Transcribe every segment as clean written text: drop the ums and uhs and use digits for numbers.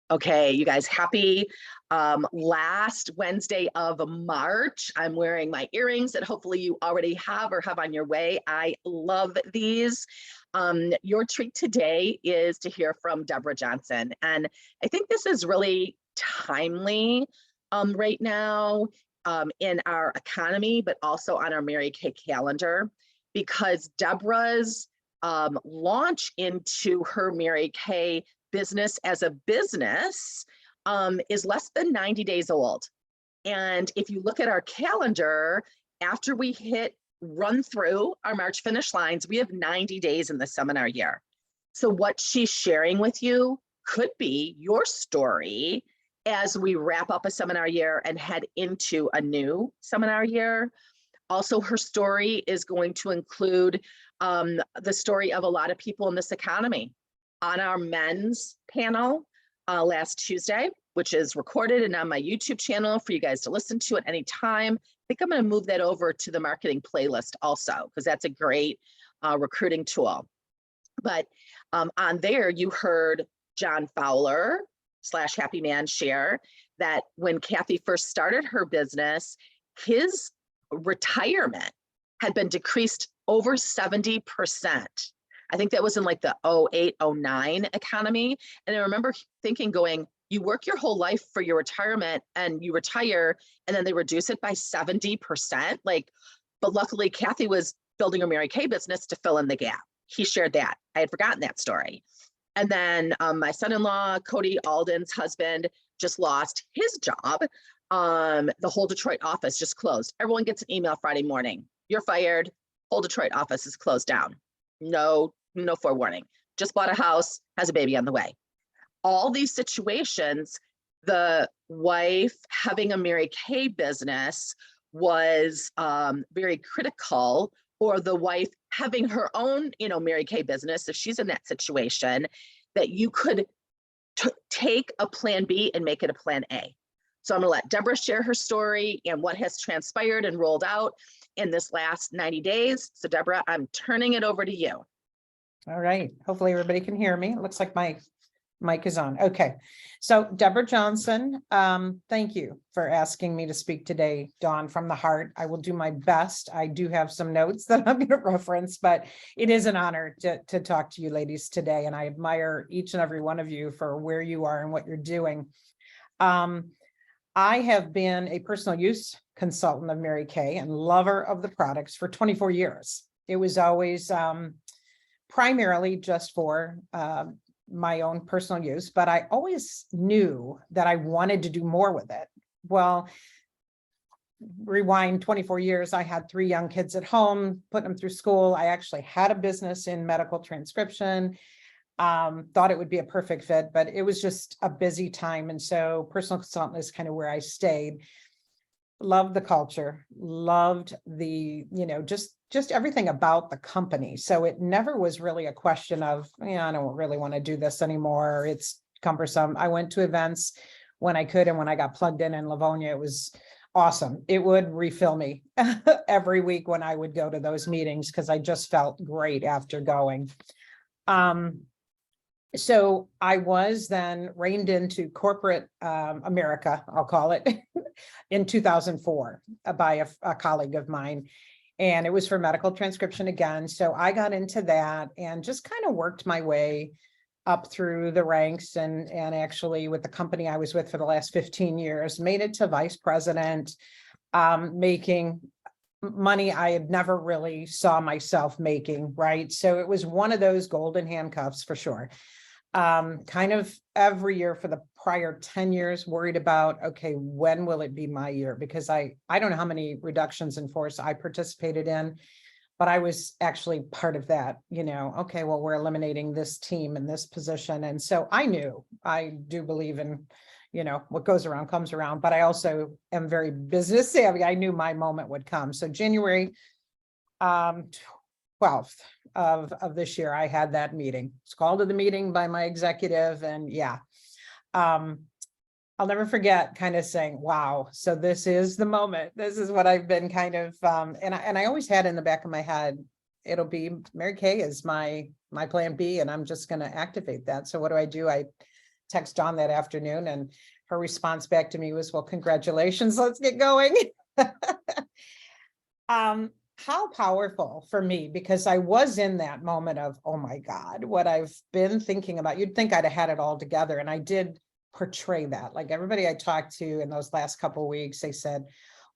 Okay, you guys, happy last Wednesday of March. I'm wearing my earrings that hopefully you already have or have on your way. I love these. Your treat today is to hear from Deborah Johnson. And I think this is really timely right now in our economy, but also on our Mary Kay calendar, because Deborah's launch into her Mary Kay business as a business is less than 90 days old. And if you look at our calendar, after we run through our March finish lines, we have 90 days in the seminar year. So what she's sharing with you could be your story as we wrap up a seminar year and head into a new seminar year. Also, her story is going to include the story of a lot of people in this economy. On our men's panel last Tuesday, which is recorded and on my YouTube channel for you guys to listen to at any time. I think I'm going to move that over to the marketing playlist also, because that's a great recruiting tool. But on there, you heard John Fowler / Happy Man share that when Kathy first started her business, his retirement had been decreased over 70%. I think that was in like the 08, 09 economy. And I remember thinking, going, you work your whole life for your retirement and you retire and then they reduce it by 70%. Like, but luckily Kathy was building her Mary Kay business to fill in the gap. He shared that. I had forgotten that story. And then my son-in-law, Cody Alden's husband, just lost his job. The whole Detroit office just closed. Everyone gets an email Friday morning. You're fired. Whole Detroit office is closed down. No forewarning. Just bought a house, has a baby on the way. All these situations, the wife having a Mary Kay business was very critical, or the wife having her own, Mary Kay business, if she's in that situation, that you could take a plan B and make it a plan A. So I'm going to let Deborah share her story and what has transpired and rolled out in this last 90 days. So Deborah, I'm turning it over to you. All right. Hopefully everybody can hear me. It looks like my mic is on. Okay. So Deborah Johnson, thank you for asking me to speak today, Dawn, from the heart. I will do my best. I do have some notes that I'm going to reference, but it is an honor to talk to you ladies today. And I admire each and every one of you for where you are and what you're doing. I have been a personal use consultant of Mary Kay and lover of the products for 24 years. It was always primarily just for my own personal use, but I always knew that I wanted to do more with it. Well, rewind 24 years, I had 3 young kids at home, put them through school. I actually had a business in medical transcription. Thought it would be a perfect fit, but it was just a busy time. And so personal consultant is kind of where I stayed. Loved the culture, loved the, just everything about the company. So it never was really a question of, I don't really want to do this anymore. It's cumbersome. I went to events when I could. And when I got plugged in Livonia, it was awesome. It would refill me every week when I would go to those meetings, because I just felt great after going. So I was then reined into corporate America, I'll call it, in 2004 by a colleague of mine. And it was for medical transcription again. So I got into that and just kind of worked my way up through the ranks, and actually with the company I was with for the last 15 years, made it to vice president, making money I had never really saw myself making, right? So it was one of those golden handcuffs for sure. Kind of every year for the prior 10 years worried about, okay, when will it be my year? Because I don't know how many reductions in force I participated in, but I was actually part of that, okay, well, we're eliminating this team in this position. And so I do believe in, what goes around comes around, but I also am very business savvy. I knew my moment would come. So January 12th of this year, I had that meeting. It's called to the meeting by my executive. And I'll never forget kind of saying, wow, so this is the moment. This is what I've been kind of, and I always had in the back of my head, it'll be Mary Kay is my plan B, and I'm just going to activate that. So what do? I text Dawn that afternoon, and her response back to me was, well, congratulations, let's get going. How powerful for me, because I was in that moment of, oh my God, what I've been thinking about. You'd think I'd have had it all together. And I did portray that. Like everybody I talked to in those last couple of weeks, they said,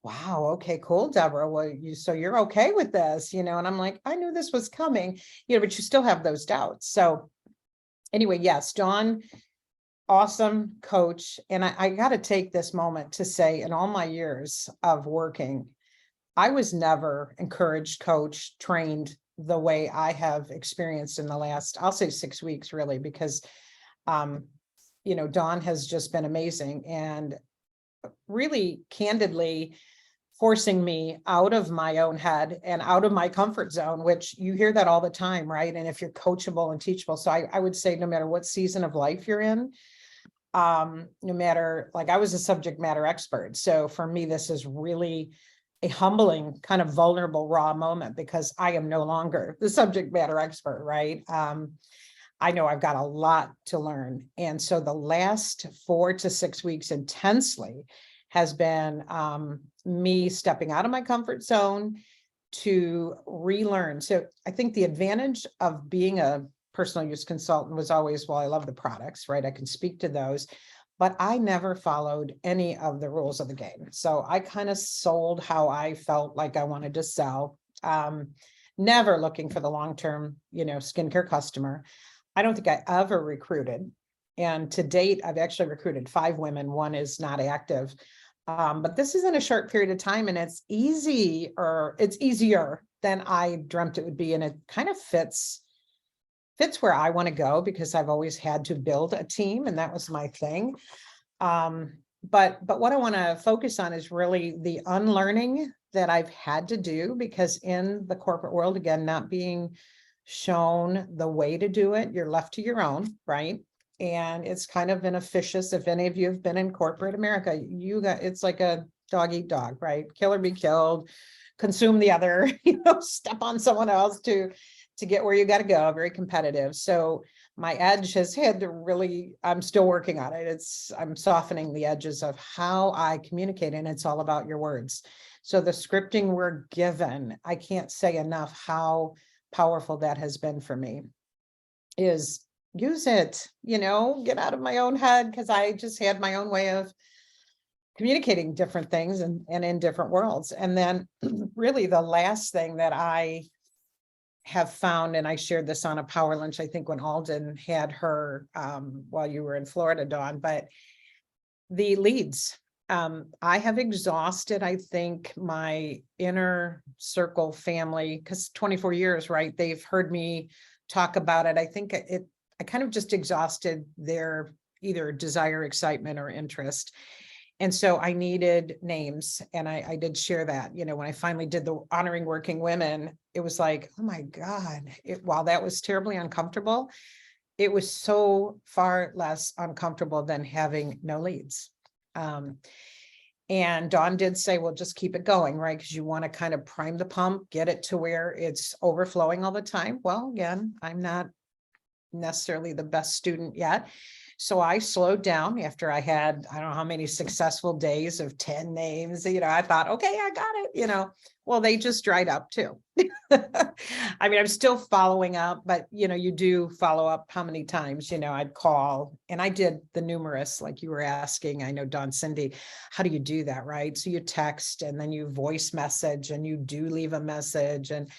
wow, okay, cool, Deborah. Well, so you're okay with this, and I'm like, I knew this was coming, but you still have those doubts. So anyway, yes, Dawn, awesome coach. And I got to take this moment to say, in all my years of working, I was never encouraged, coached, trained the way I have experienced in the last, I'll say 6 weeks, really, because, Dawn has just been amazing and really candidly forcing me out of my own head and out of my comfort zone, which you hear that all the time, right? And if you're coachable and teachable. So I would say no matter what season of life you're in, no matter, like I was a subject matter expert. So for me, this is really a humbling, kind of vulnerable, raw moment because I am no longer the subject matter expert, right? I know I've got a lot to learn. And so the last 4 to 6 weeks intensely has been me stepping out of my comfort zone to relearn. So I think the advantage of being a personal use consultant was always, well, I love the products, right? I can speak to those, but I never followed any of the rules of the game. So I kind of sold how I felt like I wanted to sell, never looking for the long-term, skincare customer. I don't think I ever recruited. And to date, I've actually recruited 5 women. One is not active. But this is in a short period of time, and it's easier than I dreamt it would be. And it kind of fits where I want to go because I've always had to build a team, and that was my thing. But what I want to focus on is really the unlearning that I've had to do, because in the corporate world, again, not being shown the way to do it, you're left to your own, right? And it's kind of inefficient. If any of you have been in corporate America, it's like a dog eat dog, right? Kill or be killed, consume the other, step on someone else to get where you got to go. Very competitive. So my edge has had to really, I'm still working on it. I'm softening the edges of how I communicate, and it's all about your words. So the scripting we're given, I can't say enough how powerful that has been for me, is use it, get out of my own head, because I just had my own way of communicating different things and in different worlds. And then really the last thing that I have found, and I shared this on a power lunch, I think when Alden had her while you were in Florida, Dawn, but the leads. I have exhausted, I think, my inner circle family, because 24 years, right? They've heard me talk about it. I think I kind of just exhausted their either desire, excitement, or interest. And so I needed names. And I did share that, when I finally did the honoring working women, it was like, oh my God, while that was terribly uncomfortable, it was so far less uncomfortable than having no leads. And Dawn did say, well, just keep it going, right? Because you want to kind of prime the pump, get it to where it's overflowing all the time. Well, again, I'm not necessarily the best student yet. So I slowed down after I had, I don't know how many successful days of 10 names, I thought, okay, I got it, well, they just dried up too. I mean, I'm still following up, but you do follow up how many times, I'd call, and I did the numerous, like you were asking, I know Dawn, Cindy, how do you do that? Right. So you text and then you voice message and you do leave a message, and,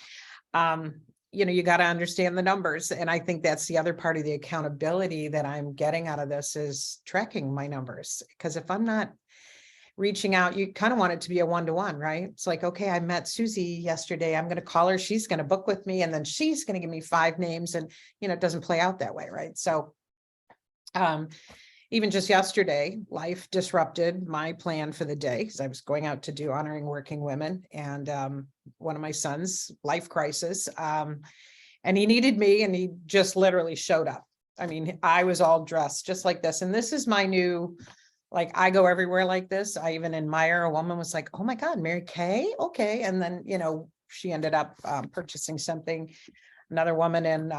you got to understand the numbers. And I think that's the other part of the accountability that I'm getting out of this, is tracking my numbers. Because if I'm not reaching out, you kind of want it to be a one-to-one, right? It's like, okay, I met Susie yesterday. I'm going to call her. She's going to book with me. And then she's going to give me 5 names. And, it doesn't play out that way. Right. So, even just yesterday, life disrupted my plan for the day, because I was going out to do honoring working women, and one of my sons, life crisis, and he needed me, and he just literally showed up. I mean, I was all dressed just like this, and this is my new, like, I go everywhere like this. I even admire, a woman was like, oh my God, Mary Kay, okay, and then she ended up purchasing something. Another woman in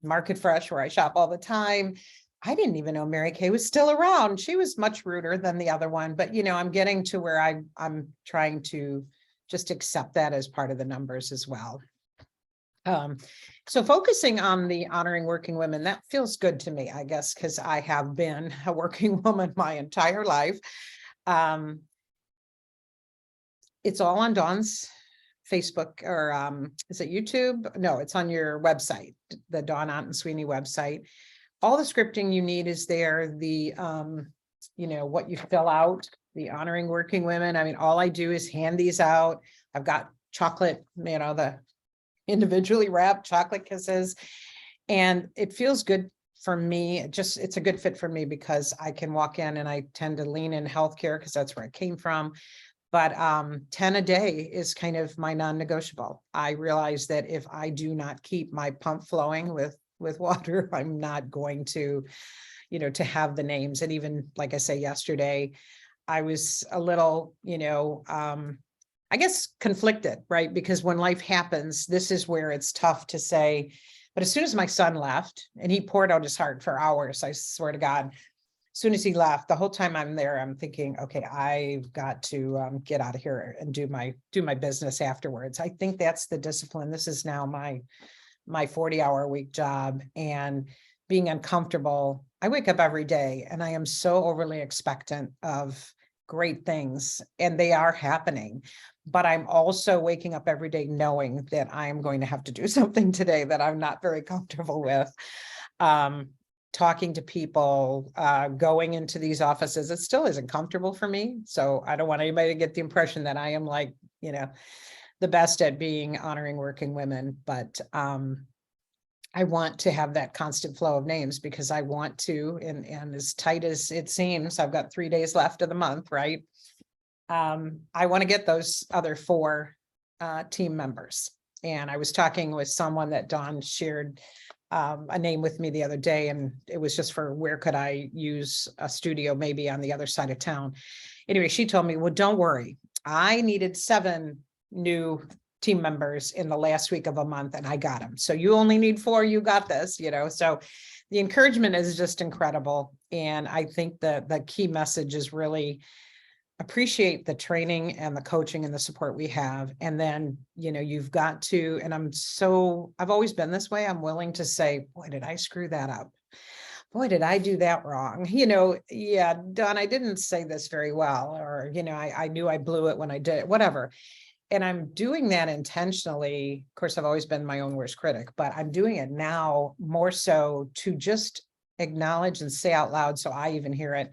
Market Fresh, where I shop all the time, I didn't even know Mary Kay was still around. She was much ruder than the other one, but I'm getting to where I'm trying to just accept that as part of the numbers as well. So focusing on the honoring working women, that feels good to me, I guess, because I have been a working woman my entire life. It's all on Dawn's Facebook, or is it YouTube? No, it's on your website, the Dawn Otten-Sweeney website. All the scripting you need is there. The, what you fill out, the honoring working women. I mean, all I do is hand these out. I've got chocolate, the individually wrapped chocolate kisses, and it feels good for me. It's a good fit for me because I can walk in, and I tend to lean in healthcare because that's where I came from. But 10 a day is kind of my non-negotiable. I realize that if I do not keep my pump flowing with water, I'm not going to, to have the names. And even like I say, yesterday, I was a little, I guess conflicted, right? Because when life happens, this is where it's tough to say. But as soon as my son left, and he poured out his heart for hours, I swear to God, as soon as he left, the whole time I'm there, I'm thinking, okay, I've got to get out of here and do my business afterwards. I think that's the discipline. This is now my 40-hour a week job, and being uncomfortable. I wake up every day and I am so overly expectant of great things, and they are happening. But I'm also waking up every day knowing that I'm going to have to do something today that I'm not very comfortable with. Talking to people, going into these offices, it still isn't comfortable for me. So I don't want anybody to get the impression that I am like, the best at being honoring working women. But I want to have that constant flow of names because I want to, and as tight as it seems, I've got 3 days left of the month, right? I want to get those other 4 team members. And I was talking with someone that Dawn shared a name with me the other day, and it was just for where could I use a studio maybe on the other side of town. Anyway, she told me, well, don't worry. I needed 7 new team members in the last week of a month, and I got them. So you only need 4, you got this, so the encouragement is just incredible. And I think that the key message is really appreciate the training and the coaching and the support we have. And then, you've got to, and I've always been this way. I'm willing to say, boy, did I screw that up? Boy, did I do that wrong? Yeah, Dawn, I didn't say this very well, or, I knew I blew it when I did it, whatever. And I'm doing that intentionally. Of course, I've always been my own worst critic, but I'm doing it now more so to just acknowledge and say out loud, so I even hear it.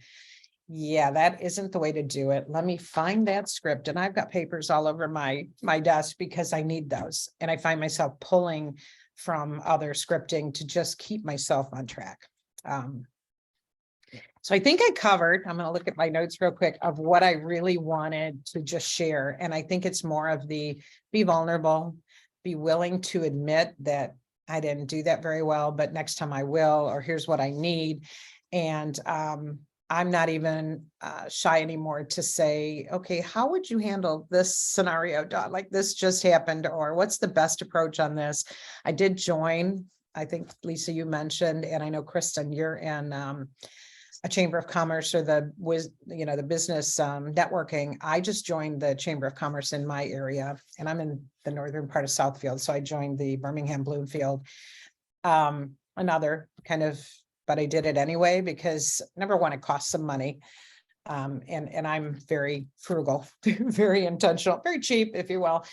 Yeah, that isn't the way to do it. Let me find that script. And I've got papers all over my desk because I need those. And I find myself pulling from other scripting to just keep myself on track. So I think I covered, I'm going to look at my notes real quick, of what I really wanted to just share. And I think it's more of the be vulnerable, be willing to admit that I didn't do that very well, but next time I will, or here's what I need. And I'm not even shy anymore to say, okay, how would you handle this scenario, Dawn? Like this just happened, or what's the best approach on this? I did join, I think, Lisa, you mentioned, and I know Kristen, you're in a Chamber of Commerce, or the business networking. I just joined the Chamber of Commerce in my area, and I'm in the northern part of Southfield. So I joined the Birmingham Bloomfield, another kind of, but I did it anyway, because number one, it costs some money. And I'm very frugal, very intentional, very cheap, if you will.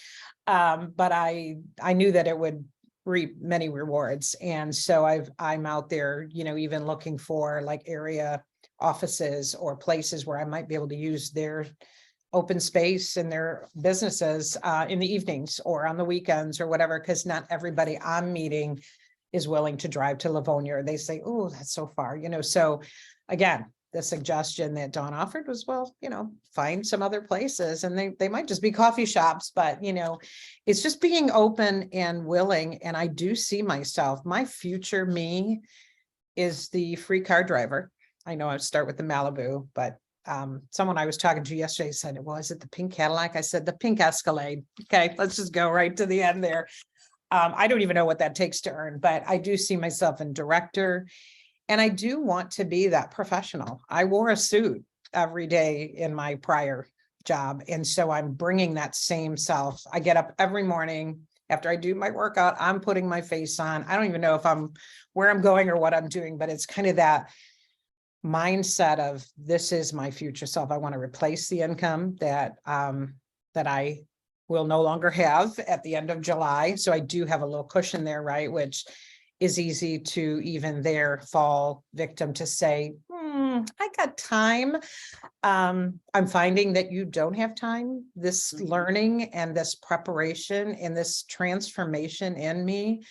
But I knew that it would reap many rewards. And so I'm out there, even looking for like area offices or places where I might be able to use their open space in their businesses in the evenings or on the weekends or whatever, because not everybody I'm meeting is willing to drive to Livonia. They say, oh, that's so far, so again, the suggestion that Dawn offered was, well, find some other places, and they might just be coffee shops, but it's just being open and willing. And I do see myself, my future me is the free car driver. I know I start with the Malibu, but someone I was talking to yesterday said, well, is it the pink Cadillac? I said, the pink Escalade. Okay, let's just go right to the end there. I don't even know what that takes to earn, but I do see myself in director. And I do want to be that professional. I wore a suit every day in my prior job. And so I'm bringing that same self. I get up every morning after I do my workout, I'm putting my face on. I don't even know if I'm where I'm going or what I'm doing, but it's kind of that mindset of this is my future self. I want to replace the income that I will no longer have at the end of July. So I do have a little cushion there, right? Which is easy to even there fall victim to say, I got time. I'm finding that you don't have time. This learning and this preparation and this transformation in me,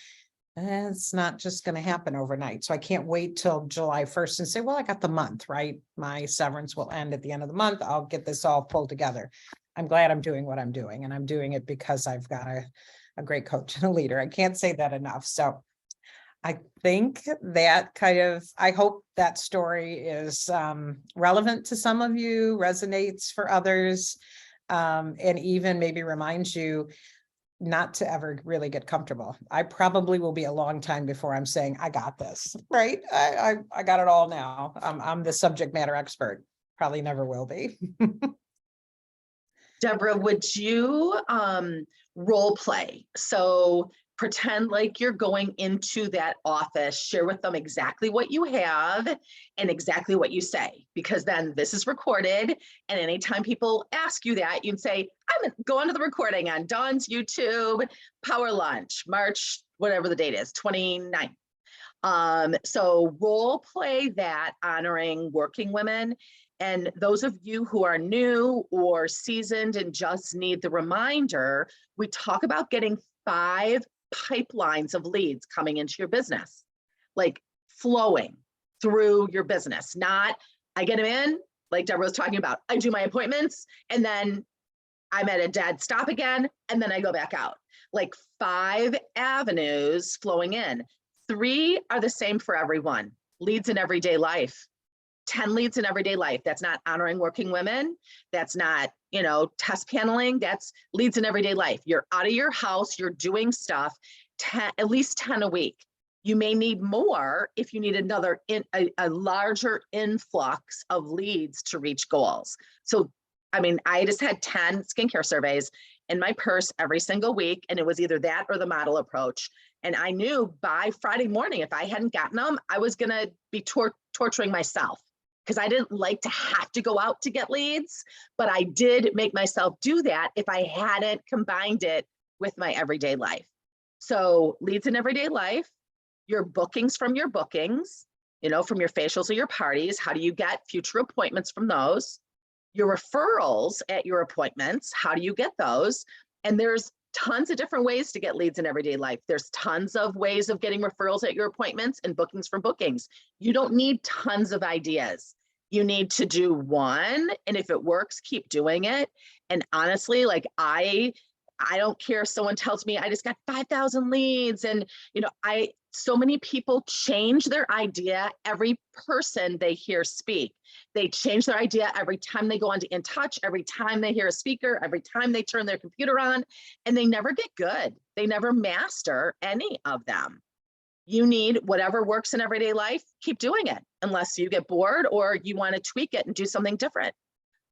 it's not just going to happen overnight. So I can't wait till July 1st and say, well, I got the month, right? My severance will end at the end of the month. I'll get this all pulled together. I'm glad I'm doing what I'm doing, and I'm doing it because I've got a great coach and a leader. I can't say that enough. So I think that I hope that story is relevant to some of you, resonates for others, and even maybe reminds you not to ever really get comfortable. I probably will be a long time before I'm saying, I got this, right? I got it all now. I'm the subject matter expert. Probably never will be. Deborah, would you role play? So pretend like you're going into that office, share with them exactly what you have and exactly what you say, because then this is recorded. And anytime people ask you that, you'd say, I'm going to the recording on Dawn's YouTube Power Lunch, March, whatever the date is, 29th. So role play that, honoring working women. And those of you who are new or seasoned and just need the reminder, we talk about getting 5 pipelines of leads coming into your business, like flowing through your business. Not, I get them in, like Deborah was talking about, I do my appointments and then I'm at a dead stop again, and then I go back out. Like 5 avenues flowing in. 3 are the same for everyone. Leads in everyday life. 10 leads in everyday life. That's not honoring working women. That's not, test paneling. That's leads in everyday life. You're out of your house, you're doing stuff, at least 10 a week. You may need more if you need a larger influx of leads to reach goals. So, I just had 10 skincare surveys in my purse every single week, and it was either that or the model approach. And I knew by Friday morning, if I hadn't gotten them, I was going to be torturing myself, because I didn't like to have to go out to get leads, but I did make myself do that if I hadn't combined it with my everyday life. So leads in everyday life, your bookings from your bookings, from your facials or your parties, how do you get future appointments from those? Your referrals at your appointments, how do you get those? And there's tons of different ways to get leads in everyday life. There's tons of ways of getting referrals at your appointments and bookings from bookings. You don't need tons of ideas. You need to do one, and if it works, keep doing it. And honestly, like I don't care if someone tells me I just got 5,000 leads, and so many people change their idea every person they hear speak. They change their idea every time they go on to In Touch, every time they hear a speaker, every time they turn their computer on, and they never get good. They never master any of them. You need whatever works in everyday life, keep doing it unless you get bored or you want to tweak it and do something different.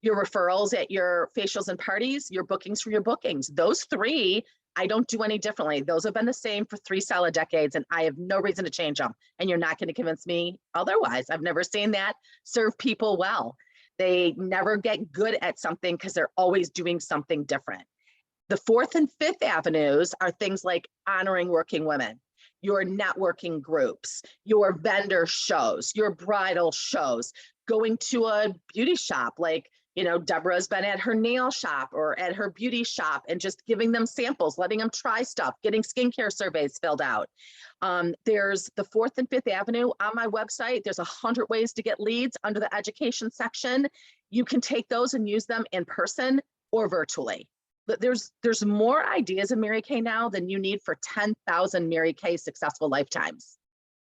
Your referrals at your facials and parties, your bookings for your bookings, those 3, I don't do any differently. Those have been the same for 3 solid decades, and I have no reason to change them. And you're not going to convince me otherwise. I've never seen that serve people well. They never get good at something because they're always doing something different. The 4th and 5th avenues are things like honoring working women, your networking groups, your vendor shows, your bridal shows, going to a beauty shop like, Deborah's been at her nail shop or at her beauty shop and just giving them samples, letting them try stuff, getting skincare surveys filled out. There's the 4th and 5th avenue on my website. There's 100 ways to get leads under the education section. You can take those and use them in person or virtually. But there's more ideas in Mary Kay now than you need for 10,000 Mary Kay successful lifetimes.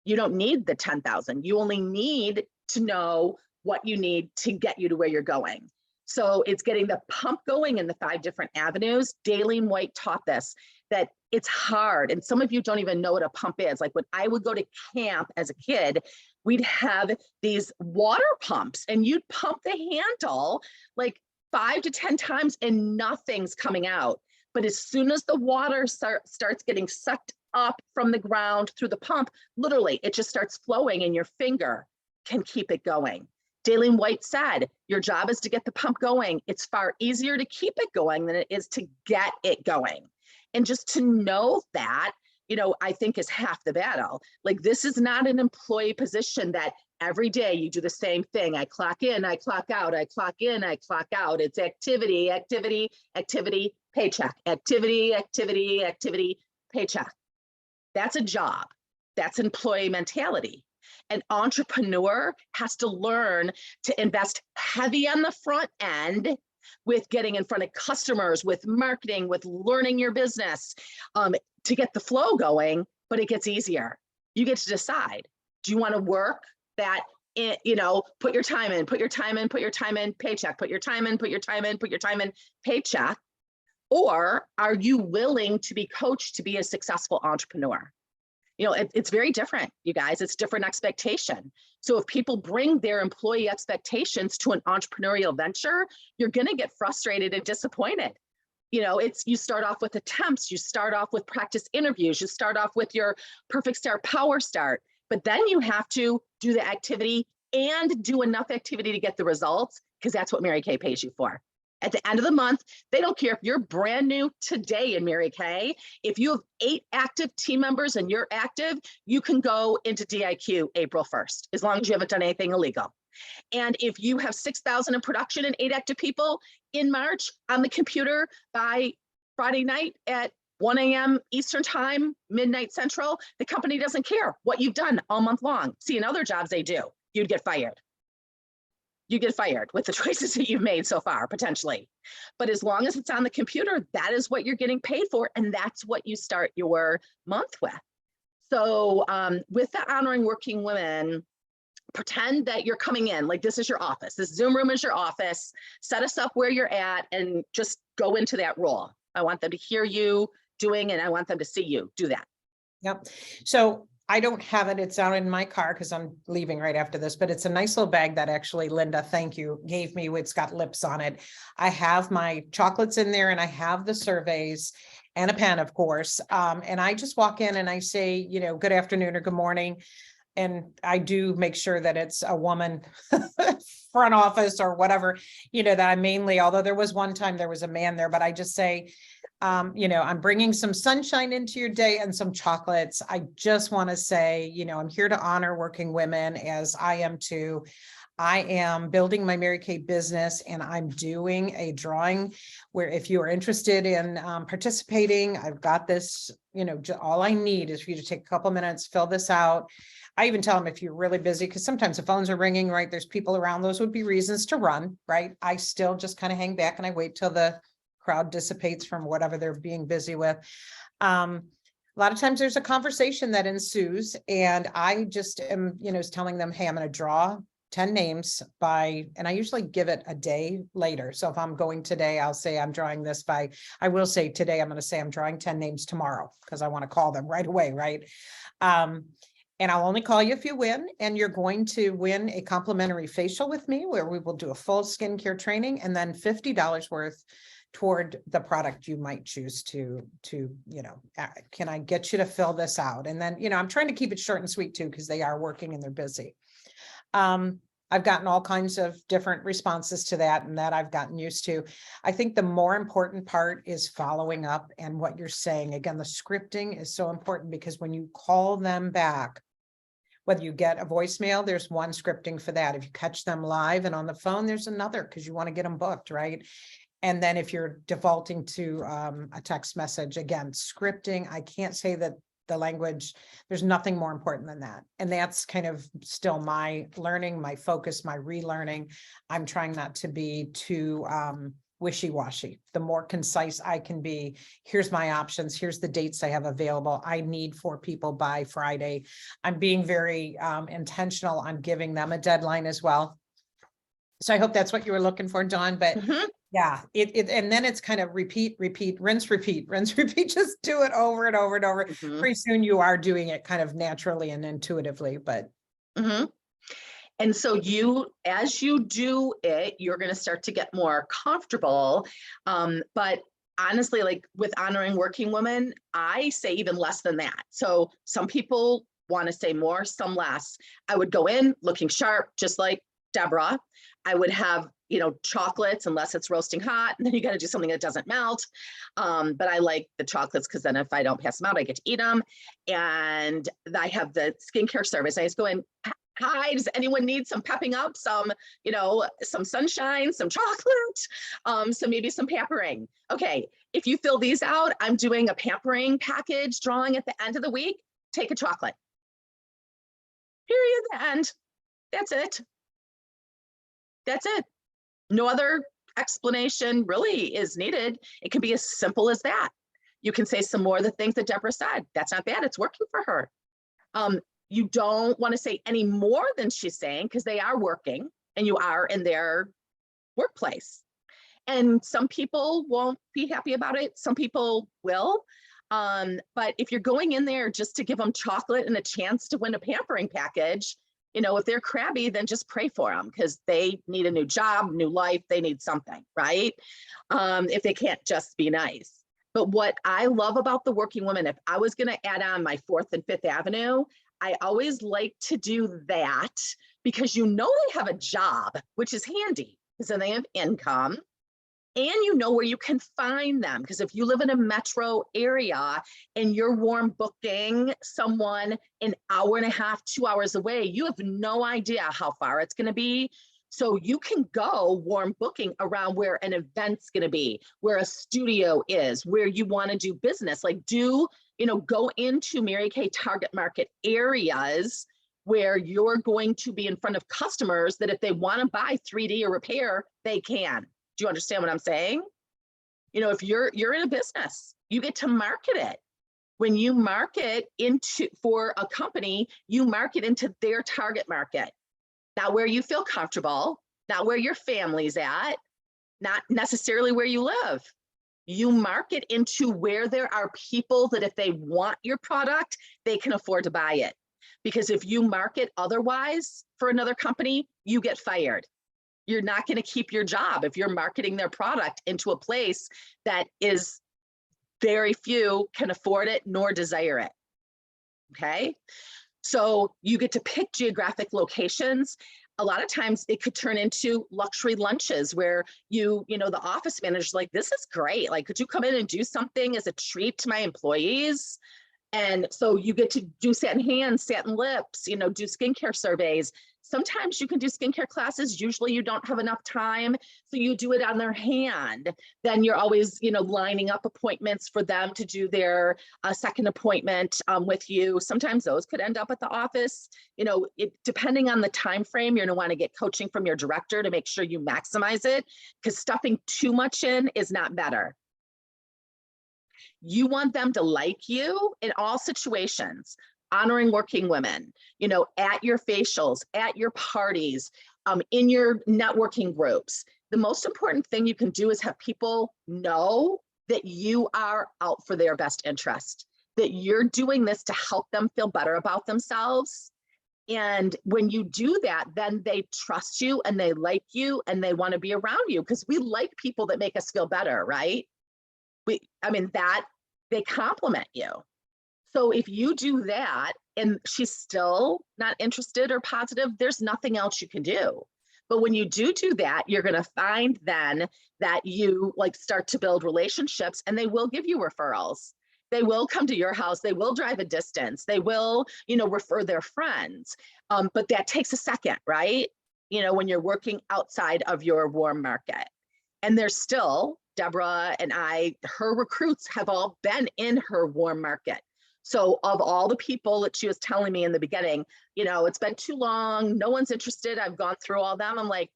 You don't need the 10,000. You only need to know what you need to get you to where you're going. So it's getting the pump going in the 5 different avenues. Daleen White taught this, that it's hard. And some of you don't even know what a pump is. Like when I would go to camp as a kid, we'd have these water pumps and you'd pump the handle like 5 to 10 times and nothing's coming out. But as soon as the water starts getting sucked up from the ground through the pump, literally it just starts flowing and your finger can keep it going. Daleen White said, your job is to get the pump going. It's far easier to keep it going than it is to get it going. And just to know that, I think is half the battle. Like, this is not an employee position that every day you do the same thing. I clock in, I clock out, I clock in, I clock out. It's activity, activity, activity, paycheck, activity, activity, activity, paycheck. That's a job. That's employee mentality. An entrepreneur has to learn to invest heavy on the front end with getting in front of customers, with marketing, with learning your business, to get the flow going, but it gets easier. You get to decide, do you want to work that, put your time in, put your time in, put your time in, paycheck, put your time in, put your time in, put your time in, paycheck, or are you willing to be coached to be a successful entrepreneur? It's very different, you guys. It's different expectation. So if people bring their employee expectations to an entrepreneurial venture, you're going to get frustrated and disappointed. You start off with attempts, you start off with practice interviews, you start off with your perfect start, power start, but then you have to do the activity and do enough activity to get the results, because that's what Mary Kay pays you for. At the end of the month, they don't care if you're brand new today in Mary Kay. If you have 8 active team members and you're active, you can go into DIQ April 1st, as long as you haven't done anything illegal. And if you have 6,000 in production and 8 active people in March on the computer by Friday night at 1 a.m. Eastern time, midnight Central, the company doesn't care what you've done all month long. See, in other jobs, they do. You'd get fired. You get fired with the choices that you've made so far, potentially. But as long as it's on the computer, that is what you're getting paid for. And that's what you start your month with. So with the Honoring Working Women, pretend that you're coming in, like this is your office. This Zoom room is your office. Set us up where you're at and just go into that role. I want them to hear you doing, and I want them to see you do that. Yep. So I don't have it. It's out in my car because I'm leaving right after this, but it's a nice little bag that actually Linda, thank you, gave me. It's got lips on it. I have my chocolates in there and I have the surveys and a pen, of course. And I just walk in and I say, good afternoon or good morning. And I do make sure that it's a woman front office or whatever, that I mainly, although there was one time there was a man there, but I just say, I'm bringing some sunshine into your day and some chocolates. I just want to say, I'm here to honor working women, as I am too. I am building my Mary Kay business and I'm doing a drawing where if you are interested in participating, I've got this, all I need is for you to take a couple minutes, fill this out. I even tell them if you're really busy, because sometimes the phones are ringing, right? There's people around. Those would be reasons to run, right? I still just kind of hang back and I wait till the crowd dissipates from whatever they're being busy with. A lot of times there's a conversation that ensues and I just am, telling them, hey, I'm going to draw 10 names and I usually give it a day later. So if I'm going today, I'll say I'm drawing this I will say today, I'm going to say I'm drawing 10 names tomorrow because I want to call them right away. Right. And I'll only call you if you win, and you're going to win a complimentary facial with me where we will do a full skincare training and then $50 worth toward the product you might choose to, can I get you to fill this out? And then, I'm trying to keep it short and sweet too, because they are working and they're busy. I've gotten all kinds of different responses to that, and that I've gotten used to. I think the more important part is following up and what you're saying. Again, the scripting is so important because when you call them back, whether you get a voicemail, there's one scripting for that. If you catch them live and on the phone, there's another because you want to get them booked, right? And then if you're defaulting to a text message, again, scripting, I can't say that the language, there's nothing more important than that. And that's kind of still my learning, my focus, my relearning. I'm trying not to be too wishy-washy. The more concise I can be, here's my options, here's the dates I have available. I need 4 people by Friday. I'm being very intentional on giving them a deadline as well. So I hope that's what you were looking for, Dawn, but yeah, and then it's kind of repeat, rinse, repeat, just do it over and over and over. Pretty soon you are doing it kind of naturally and intuitively, but And so you, as you do it, you're going to start to get more comfortable. But honestly, like with honoring working women, I say even less than that. So some people want to say more, some less. I would go in looking sharp, just like Deborah. I would have, chocolates unless it's roasting hot, and then you got to do something that doesn't melt. But I like the chocolates because then if I don't pass them out, I get to eat them. And I have the skincare service. I just go in, hi, does anyone need some pepping up, some sunshine, some chocolate, so maybe some pampering. Okay, if you fill these out, I'm doing a pampering package drawing at the end of the week, take a chocolate. Period, the end. That's it. That's it. No other explanation really is needed. It can be as simple as that. You can say some more of the things that Deborah said. That's not bad. It's working for her. You don't want to say any more than she's saying because they are working and you are in their workplace. And some people won't be happy about it. Some people will. But if you're going in there just to give them chocolate and a chance to win a pampering package, if they're crabby, then just pray for them because they need a new job, new life, they need something, right? If they can't just be nice. But what I love about the working women, if I was going to add on my 4th and 5th Avenue, I always like to do that because they have a job, which is handy because then they have income. And where you can find them. Because if you live in a metro area and you're warm booking someone an hour and a half, 2 hours away, you have no idea how far it's going to be. So you can go warm booking around where an event's going to be, where a studio is, where you want to do business. Like go into Mary Kay target market areas where you're going to be in front of customers that if they want to buy 3D or repair, they can. Do you understand what I'm saying? If you're in a business, you get to market it. When you market for a company, you market into their target market, not where you feel comfortable, not where your family's at, not necessarily where you live. You market into where there are people that if they want your product, they can afford to buy it. Because if you market otherwise for another company, you get fired. You're not going to keep your job if you're marketing their product into a place that is very few can afford it nor desire it. Okay. So you get to pick geographic locations. A lot of times it could turn into luxury lunches where the office manager's like, this is great. Like, could you come in and do something as a treat to my employees? And so you get to do satin hands, satin lips, do skincare surveys. Sometimes you can do skincare classes. Usually you don't have enough time. So you do it on their hand. Then you're always, lining up appointments for them to do their second appointment with you. Sometimes those could end up at the office. Depending on the time frame, you're going to want to get coaching from your director to make sure you maximize it because stuffing too much in is not better. You want them to like you in all situations. Honoring working women, at your facials, at your parties, in your networking groups. The most important thing you can do is have people know that you are out for their best interest, that you're doing this to help them feel better about themselves. And when you do that, then they trust you and they like you and they want to be around you because we like people that make us feel better, right? They compliment you. So if you do that and she's still not interested or positive, there's nothing else you can do. But when you do that, you're going to find then that you start to build relationships and they will give you referrals. They will come to your house. They will drive a distance. They will, refer their friends. But that takes a second, right? When you're working outside of your warm market. And there's still, Deborah and her recruits have all been in her warm market. So of all the people that she was telling me in the beginning, it's been too long, no one's interested, I've gone through all them. I'm like,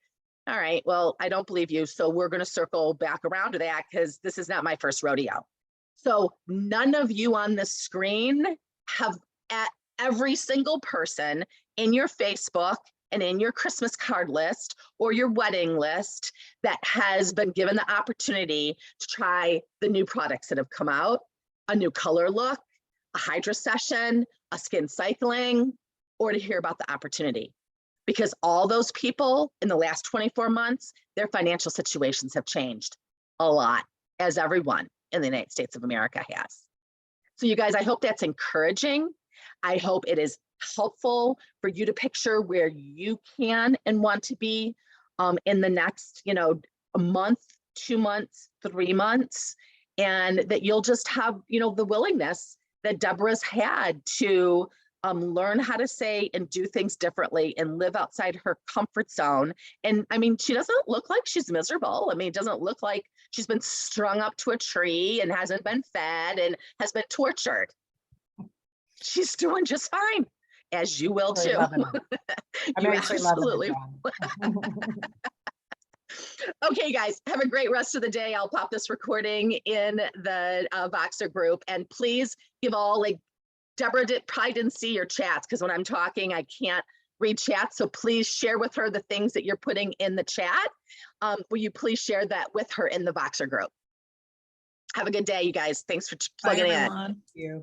all right, well, I don't believe you. So we're going to circle back around to that because this is not my first rodeo. So none of you on the screen have every single person in your Facebook and in your Christmas card list or your wedding list that has been given the opportunity to try the new products that have come out, a new color look, a hydra session, a skin cycling, or to hear about the opportunity. because all those people in the last 24 months, their financial situations have changed a lot, as everyone in the United States of America has. So you guys, I hope that's encouraging. I hope it is helpful for you to picture where you can and want to be in the next, a month, 2 months, 3 months, and that you'll just have, the willingness that Deborah's had to learn how to say and do things differently and live outside her comfort zone. And I mean, she doesn't look like she's miserable. I mean, it doesn't look like she's been strung up to a tree and hasn't been fed and has been tortured. She's doing just fine, as you will too. You absolutely. Okay, guys, have a great rest of the day. I'll pop this recording in the Voxer group, and please give all, Deborah probably didn't see your chats because when I'm talking, I can't read chat. So please share with her the things that you're putting in the chat. Will you please share that with her in the Voxer group? Have a good day, you guys. Thanks for plugging in. Thank you.